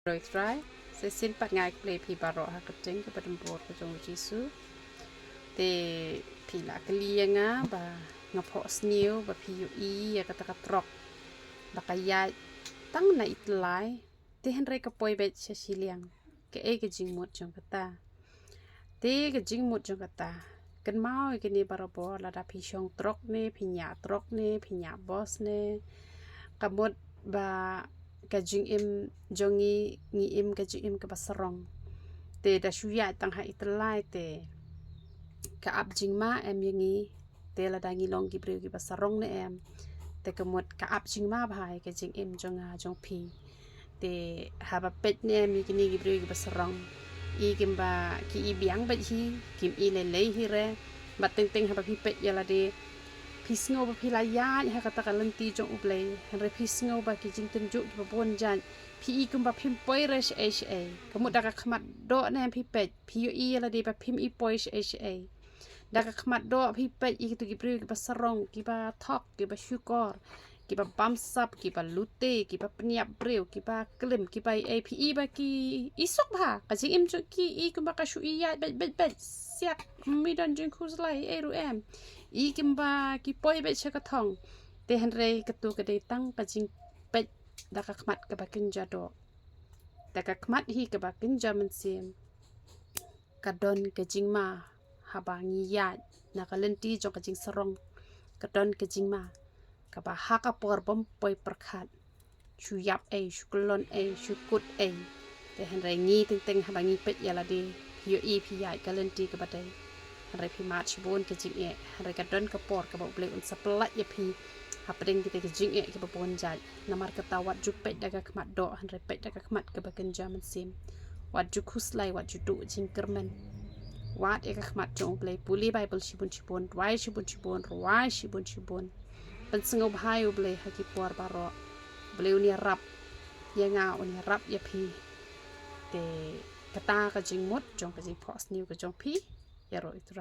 rồi try sẽ xin bắt ngay cái phi bà rõ ha cái chính cái bắt bột cái trong Giêsu để phi là cái liang á bà ngọc họ snew bà phi yêu cái ta trọc bà cái ya tăng này ít lại thì hắn cái poi bet sẽ xí liang cái jing một trong cái ta thì cái jing một trong cái ta cái mau cái này bà rõ là đã phi song trọc nè phi nhà trọc nè phi nhà boss nè cái một bà cái jing im jongi ngi im cái jing im cái basarong te da shuya tang ha itlai te ka ap jing ma em yangi te la dangi long gi breu gi basarong ne em te ka mot ka ap jing ma bhai cái jing im jonga jong phi te ha ba pet ne mi kini gi breu gi basarong i kimba ki i biang ba hi kim i le hi re ba teng teng ha ba phi pet ya la de pisngo ba phi la ya ha kata ka lanti jong uplei han re pisngo ba ki jing ten ju ba bon jan phi i kum ba phim poi re ha kamu da ka khmat do ne phi pet phi i la de ba phim i poi ha da ka khmat do phi pet i tu ki pri ki ba sarong ki ba thok ki ba shukor ki ba bam sap ki ba lute ki ba pniap breu ki ba klim ki ba phi i ba ki isok ba ka jing im ju ki i kum ba ka shu i ya bet siak mi don jing khus lai ru em i kimba ki poi bet chaka thong te han re ka tu ka de tang ka jing pet da ka khmat ka ba kin ja do da ka khmat hi ka ba kin ja man sim ka don ka jing ma ha ba ngi ya na ka lenti jong ka jing sarong ka don ka jing ma ka ba ha ka por bom poi prakhat chu yap chu klon chu kut te han re ngi teng teng ha ba ngi pet ya la de yo i phi ya ka lenti ka ba dai hari pi mat cibun ke jing hari kadon ke por ke bau beli un sepelat ya pi hapeding kita ke jing ke babon jaj namar ketawat jupet daga kemat do hari pet daga kemat ke bagen jaman sim wat jukus lai wat judu jing kermen wat ke kemat jong beli puli bible cibun wai cibun pensengau bahaya beli haki por baro beli uni rap ya ngau uni rap ya pi te kata ke jing mut jong ke jing pos new ke jong pi ya ro itu